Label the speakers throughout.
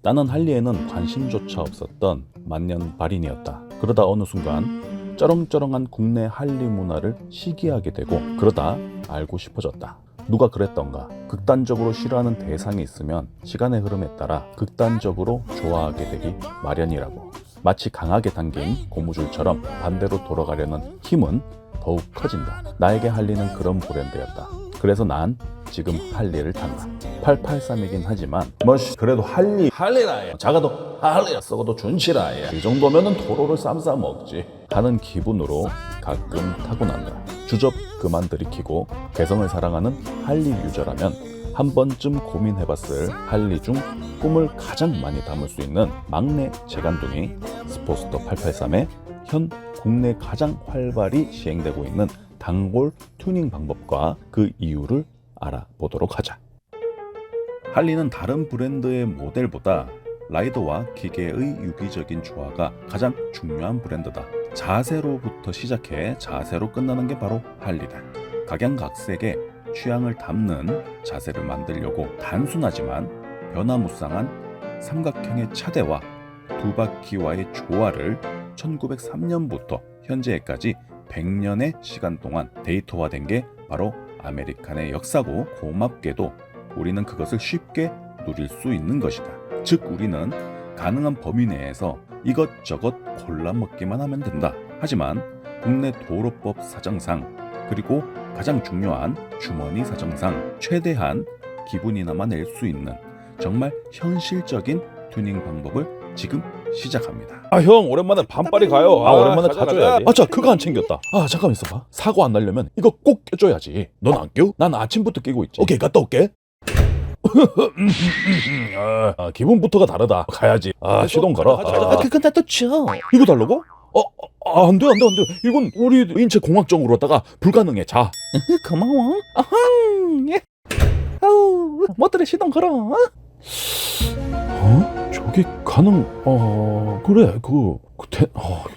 Speaker 1: 나는 할리에는 관심조차 없었던 만년발인이었다. 그러다 어느 순간 쩌렁쩌렁한 국내 할리 문화를 시기하게 되고 그러다 알고 싶어졌다. 누가 그랬던가 극단적으로 싫어하는 대상이 있으면 시간의 흐름에 따라 극단적으로 좋아하게 되기 마련이라고. 마치 강하게 당긴 고무줄처럼 반대로 돌아가려는 힘은 더욱 커진다. 나에게 할리는 그런 브랜드였다. 그래서 난 지금 할리를 탄다. 883이긴 하지만 그래도 할리라 작아도 할리야 썩어도 준치라 이 정도면은 도로를 쌈싸 먹지 하는 기분으로 가끔 타고 난다. 주접 그만 들이키고 개성을 사랑하는 할리 유저라면 한 번쯤 고민해봤을 할리 중 꿈을 가장 많이 담을 수 있는 막내 재간둥이 스포스터 883의 현 국내 가장 활발히 시행되고 있는 단골 튜닝 방법과 그 이유를 알아보도록 하자. 할리는 다른 브랜드의 모델보다 라이더와 기계의 유기적인 조화가 가장 중요한 브랜드다. 자세로부터 시작해 자세로 끝나는 게 바로 할리다. 각양각색의 취향을 담는 자세를 만들려고 단순하지만 변화무쌍한 삼각형의 차대와 두 바퀴와의 조화를 1903년부터 현재까지 100년의 시간 동안 데이터화된 게 바로 아메리칸의 역사고, 고맙게도 우리는 그것을 쉽게 누릴 수 있는 것이다. 즉 우리는 가능한 범위 내에서 이것저것 골라 먹기만 하면 된다. 하지만 국내 도로법 사정상 그리고 가장 중요한 주머니 사정상 최대한 기분이나마 낼 수 있는 정말 현실적인 튜닝 방법을 지금 시작합니다. 형 오랜만에 반빨이 가요. 오랜만에 가줘야지. 자 그거 안 챙겼다. 잠깐만 있어봐. 사고 안 나려면 이거 꼭 껴줘야지. 넌 안 껴? 난 아침부터 끼고 있지. 오케이 갔다 올게. 기분부터가 다르다. 가야지. 시동 걸어.
Speaker 2: 근데 또 쳐.
Speaker 1: 이거 달라고? 안 돼. 이건 우리 인체 공학적으로다가 불가능해. 자.
Speaker 2: 고마워. 아흥. 예. 아우, 뭐들의 시동 걸어.
Speaker 1: 저게 가능? 그래.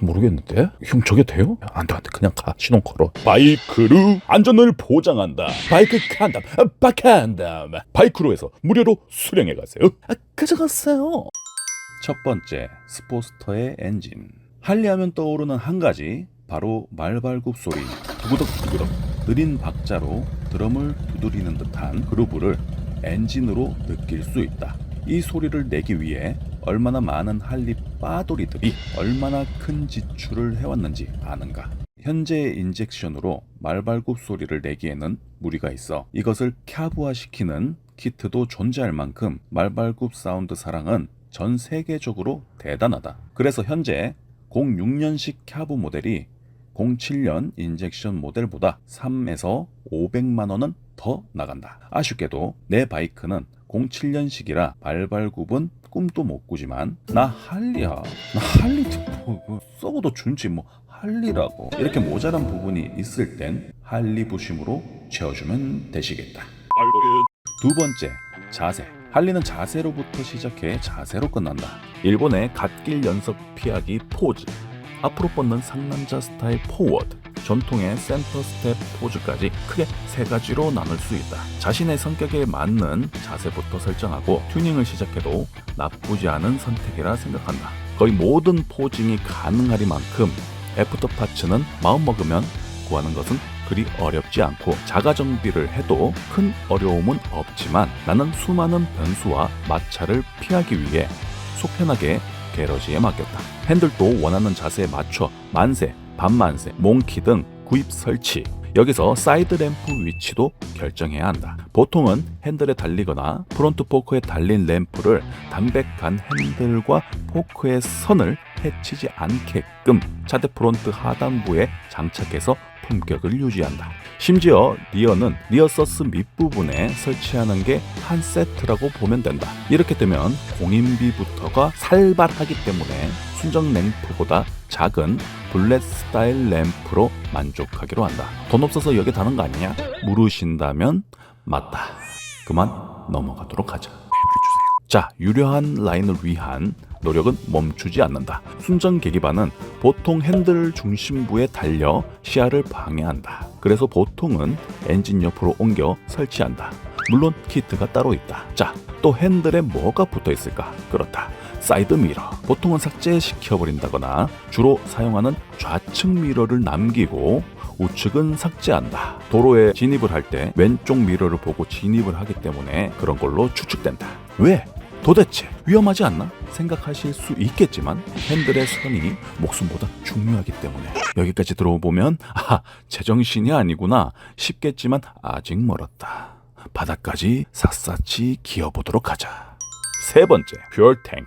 Speaker 1: 모르겠는데. 형 저게 돼요? 안 돼. 그냥 가. 시동 걸어. 바이크루 안전을 보장한다. 바이크 칸담, 바칸담. 바이크루에서 무료로 수령해 가세요.
Speaker 2: 가져갔어요.
Speaker 1: 첫 번째, 스포스터의 엔진. 할리하면 떠오르는 한 가지, 바로 말발굽 소리. 두구덕 느린 박자로 드럼을 두드리는 듯한 그루브를 엔진으로 느낄 수 있다. 이 소리를 내기 위해 얼마나 많은 할리 빠돌이들이 얼마나 큰 지출을 해왔는지 아는가? 현재의 인젝션으로 말발굽 소리를 내기에는 무리가 있어 이것을 캬브화시키는 키트도 존재할 만큼 말발굽 사운드 사랑은 전 세계적으로 대단하다. 그래서 현재 06년식 캬브 모델이 07년 인젝션 모델보다 3에서 500만 원은 더 나간다. 아쉽게도 내 바이크는 07년식이라 말발굽은 꿈도 못 꾸지만 나 할리야. 나 할리 썩어도 준지 할리라고. 이렇게 모자란 부분이 있을 땐 할리 부심으로 채워주면 되시겠다. 두 번째, 자세. 할리는 자세로부터 시작해 자세로 끝난다. 일본의 갓길 연석 피하기 포즈, 앞으로 뻗는 상남자 스타일 포워드, 전통의 센터 스텝 포즈까지 크게 세 가지로 나눌 수 있다. 자신의 성격에 맞는 자세부터 설정하고 튜닝을 시작해도 나쁘지 않은 선택이라 생각한다. 거의 모든 포징이 가능하리만큼 애프터 파츠는 마음먹으면 구하는 것은 그리 어렵지 않고 자가 정비를 해도 큰 어려움은 없지만 나는 수많은 변수와 마찰을 피하기 위해 속 편하게 게러지에 맡겼다. 핸들도 원하는 자세에 맞춰 만세, 반만세, 몽키 등 구입 설치, 여기서 사이드 램프 위치도 결정해야 한다. 보통은 핸들에 달리거나 프론트 포크에 달린 램프를 담백한 핸들과 포크의 선을 해치지 않게끔 차대 프론트 하단부에 장착해서 품격을 유지한다. 심지어 리어는 리어 서스 밑부분에 설치하는 게 한 세트라고 보면 된다. 이렇게 되면 공인비부터가 살벌하기 때문에 순정 램프보다 작은 블랙 스타일 램프로 만족하기로 한다. 돈 없어서 여기 다는 거 아니냐? 물으신다면 맞다. 그만 넘어가도록 하자. 자, 유려한 라인을 위한 노력은 멈추지 않는다. 순정 계기반은 보통 핸들 중심부에 달려 시야를 방해한다. 그래서 보통은 엔진 옆으로 옮겨 설치한다. 물론 키트가 따로 있다. 자, 또 핸들에 뭐가 붙어 있을까? 그렇다. 사이드 미러. 보통은 삭제시켜버린다거나 주로 사용하는 좌측 미러를 남기고 우측은 삭제한다. 도로에 진입을 할 때 왼쪽 미러를 보고 진입을 하기 때문에 그런 걸로 추측된다. 왜? 도대체 위험하지 않나? 생각하실 수 있겠지만 핸들의 선이 목숨보다 중요하기 때문에 여기까지 들어보면 제정신이 아니구나 싶겠지만 아직 멀었다. 바닥까지 샅샅이 기어보도록 하자. 세 번째, 퓨얼 탱크.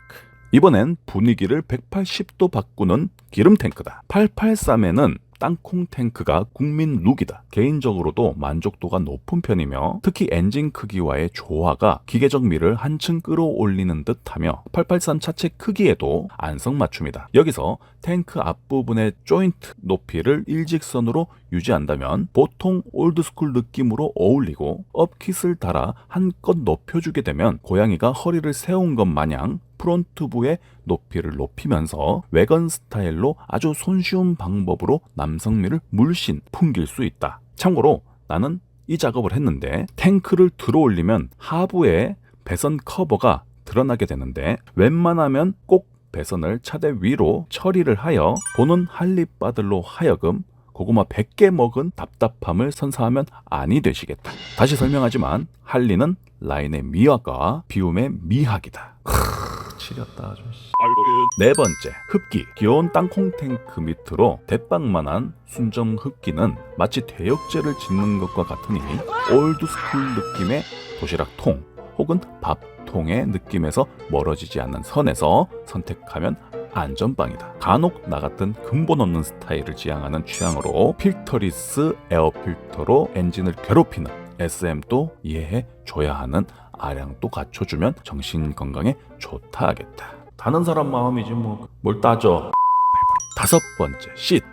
Speaker 1: 이번엔 분위기를 180도 바꾸는 기름 탱크다. 883에는 땅콩 탱크가 국민 룩이다. 개인적으로도 만족도가 높은 편이며 특히 엔진 크기와의 조화가 기계적 미를 한층 끌어올리는 듯하며 883 차체 크기에도 안성맞춤이다. 여기서 탱크 앞부분의 조인트 높이를 일직선으로 유지한다면 보통 올드스쿨 느낌으로 어울리고 업킷을 달아 한껏 높여주게 되면 고양이가 허리를 세운 것 마냥 프론트부의 높이를 높이면서 외건 스타일로 아주 손쉬운 방법으로 남성미를 물씬 풍길 수 있다. 참고로 나는 이 작업을 했는데 탱크를 들어올리면 하부에 배선 커버가 드러나게 되는데 웬만하면 꼭 배선을 차대 위로 처리를 하여 보는 할리바들로 하여금 고구마 100개 먹은 답답함을 선사하면 아니 되시겠다. 다시 설명하지만 할리는 라인의 미학과 비움의 미학이다. 지렸다 아주. 네 번째, 흡기. 귀여운 땅콩 탱크 밑으로 대빵만한 순정 흡기는 마치 대역죄를 짓는 것과 같으니 올드스쿨 느낌의 도시락통 혹은 밥통의 느낌에서 멀어지지 않는 선에서 선택하면 안전빵이다. 간혹 나 같은 근본 없는 스타일을 지향하는 취향으로 필터리스 에어필터로 엔진을 괴롭히는 SM도 이해해 줘야 하는 아량도 갖춰주면 정신 건강에 좋다 하겠다. 다른 사람 마음이지 뭘 따져. 다섯 번째, 시트.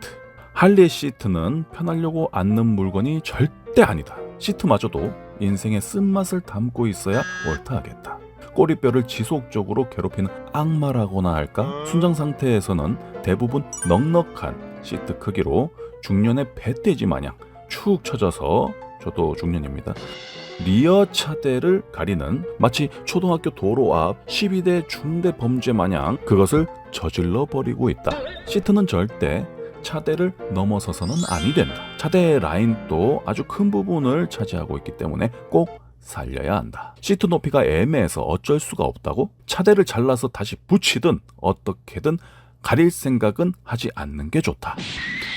Speaker 1: 할리의 시트는 편하려고 앉는 물건이 절대 아니다. 시트마저도 인생의 쓴맛을 담고 있어야 옳다 하겠다. 꼬리뼈를 지속적으로 괴롭히는 악마라고나 할까? 순정 상태에서는 대부분 넉넉한 시트 크기로 중년의 배돼지 마냥 축 처져서, 저도 중년입니다, 리어 차대를 가리는 마치 초등학교 도로 앞 12대 중대 범죄 마냥 그것을 저질러 버리고 있다. 시트는 절대 차대를 넘어서서는 아니 된다. 차대의 라인도 아주 큰 부분을 차지하고 있기 때문에 꼭 살려야 한다. 시트 높이가 애매해서 어쩔 수가 없다고 차대를 잘라서 다시 붙이든 어떻게든 가릴 생각은 하지 않는 게 좋다.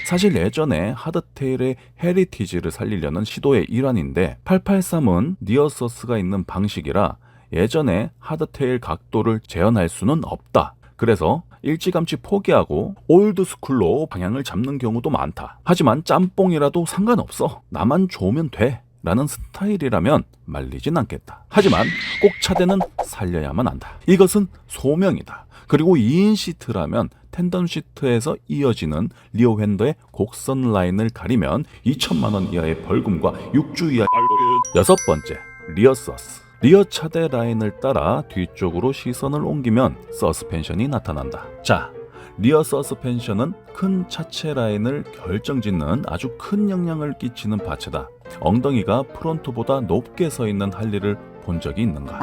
Speaker 1: 사실 예전에 하드테일의 헤리티지를 살리려는 시도의 일환인데 883은 니어서스가 있는 방식이라 예전에 하드테일 각도를 재현할 수는 없다. 그래서 일찌감치 포기하고 올드스쿨로 방향을 잡는 경우도 많다. 하지만 짬뽕이라도 상관없어. 나만 좋으면 돼. 라는 스타일이라면 말리진 않겠다. 하지만 꼭 차대는 살려야만 한다. 이것은 소명이다. 그리고 2인 시트라면 텐덤 시트에서 이어지는 리어 휀더의 곡선 라인을 가리면 2천만 원 이하의 벌금과 6주 이하. 여섯 번째, 리어 서스. 리어 차대 라인을 따라 뒤쪽으로 시선을 옮기면 서스펜션이 나타난다. 자, 리어 서스펜션은 큰 차체 라인을 결정짓는 아주 큰 영향을 끼치는 파츠다. 엉덩이가 프론트보다 높게 서 있는 할리를 본 적이 있는가?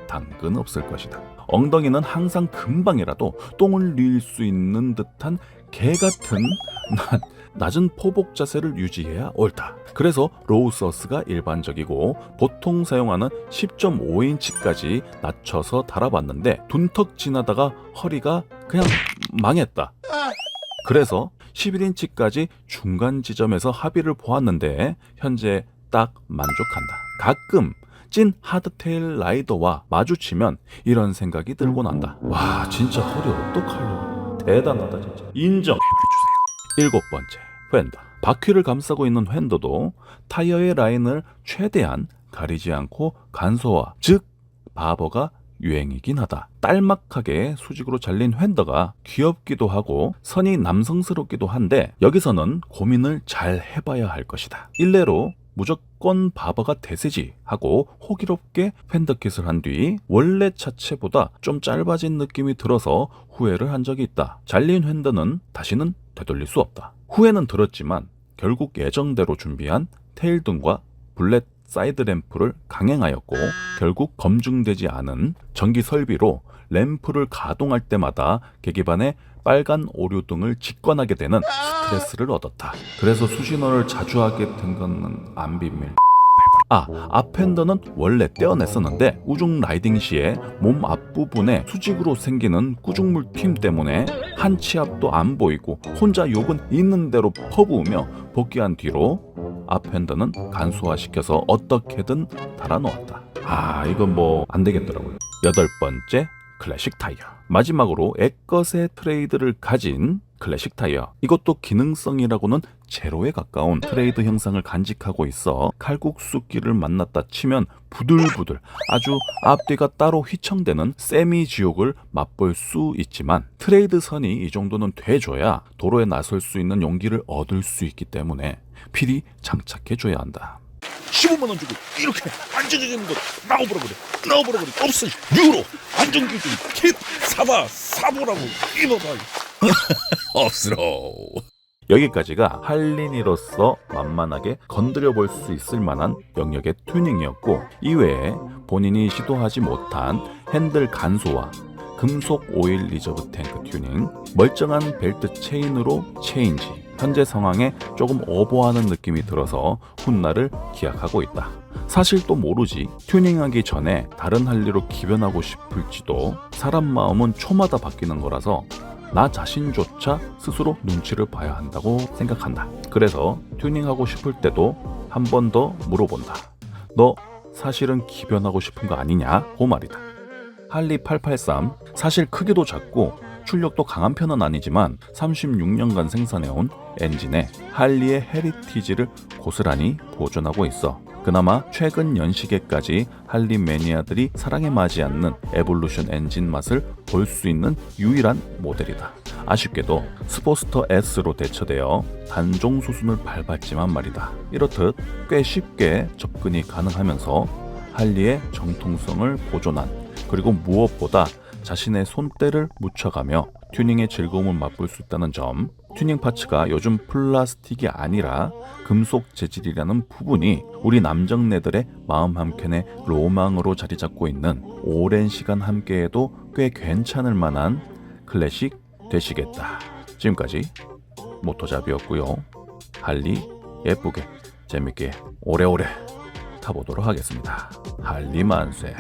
Speaker 1: 당근 없을 것이다. 엉덩이는 항상 금방이라도 똥을 릴 수 있는 듯한 개같은 낮은 포복 자세를 유지해야 옳다. 그래서 로우 서스가 일반적이고 보통 사용하는 10.5인치까지 낮춰서 달아봤는데 둔턱 지나다가 허리가 그냥 망했다. 그래서 11인치까지 중간 지점에서 합의를 보았는데 현재 딱 만족한다. 가끔 찐 하드테일 라이더와 마주치면 이런 생각이 들곤 한다. 와, 진짜 허리 어떡하려고. 대단하다 진짜. 인정. 일곱 번째, 휀더. 바퀴를 감싸고 있는 휀더도 타이어의 라인을 최대한 가리지 않고 간소화, 즉 바버가 유행이긴 하다. 딸막하게 수직으로 잘린 휀더가 귀엽기도 하고 선이 남성스럽기도 한데 여기서는 고민을 잘 해봐야 할 것이다. 일례로 무조건 바버가 대세지 하고 호기롭게 휀더킷을 한 뒤 원래 차체보다 좀 짧아진 느낌이 들어서 후회를 한 적이 있다. 잘린 휀더는 다시는 되돌릴 수 없다. 후회는 들었지만 결국 예정대로 준비한 테일등과 블렛 사이드 램프를 강행하였고 결국 검증되지 않은 전기 설비로 램프를 가동할 때마다 계기판에 빨간 오류등을 직관하게 되는 스트레스를 얻었다. 그래서 수신호를 자주 하게 된 건 안 비밀. 앞핸더는 원래 떼어냈었는데 우중 라이딩 시에 몸 앞부분에 수직으로 생기는 꾸중물 튠 때문에 한 치 앞도 안 보이고 혼자 욕은 있는 대로 퍼부으며 복귀한 뒤로 앞핸더는 간소화시켜서 어떻게든 달아놓았다. 이건 뭐 안 되겠더라고요. 8번째, 클래식 타이어. 마지막으로 애껏의 트레이드를 가진 클래식 타이어. 이것도 기능성이라고는 제로에 가까운 트레이드 형상을 간직하고 있어 칼국수길을 만났다 치면 부들부들 아주 앞뒤가 따로 휘청대는 세미 지옥을 맛볼 수 있지만 트레이드 선이 이 정도는 돼줘야 도로에 나설 수 있는 용기를 얻을 수 있기 때문에 필히 장착해줘야 한다.
Speaker 3: 15만 원 주고 이렇게 안전해지는 거 나와보라 그래 없어. 유로 안전기준 킷 사보라고 입어봐. 없으로.
Speaker 1: 여기까지가 할린이로서 만만하게 건드려 볼 수 있을 만한 영역의 튜닝이었고, 이외에 본인이 시도하지 못한 핸들 간소화, 금속 오일 리저브 탱크 튜닝, 멀쩡한 벨트 체인으로 체인지, 현재 상황에 조금 오버하는 느낌이 들어서 훗날을 기약하고 있다. 사실 또 모르지, 튜닝하기 전에 다른 할리로 기변하고 싶을지도. 사람 마음은 초마다 바뀌는 거라서 나 자신조차 스스로 눈치를 봐야 한다고 생각한다. 그래서 튜닝하고 싶을 때도 한 번 더 물어본다. 너 사실은 기변하고 싶은 거 아니냐? 고 말이다. 할리 883, 사실 크기도 작고 출력도 강한 편은 아니지만 36년간 생산해온 엔진에 할리의 헤리티지를 고스란히 보존하고 있어 그나마 최근 연식에까지 할리 매니아들이 사랑에 맞지 않는 에볼루션 엔진 맛을 볼 수 있는 유일한 모델이다. 아쉽게도 스포스터 S로 대처되어 단종 수순을 밟았지만 말이다. 이렇듯 꽤 쉽게 접근이 가능하면서 할리의 정통성을 보존한, 그리고 무엇보다 자신의 손때를 묻혀가며 튜닝의 즐거움을 맛볼 수 있다는 점, 튜닝 파츠가 요즘 플라스틱이 아니라 금속 재질이라는 부분이 우리 남정네들의 마음 한켠에 로망으로 자리 잡고 있는 오랜 시간 함께해도 꽤 괜찮을 만한 클래식 되시겠다. 지금까지 모토잡이였고요. 할리 예쁘게 재밌게 오래오래 타보도록 하겠습니다. 할리 만세.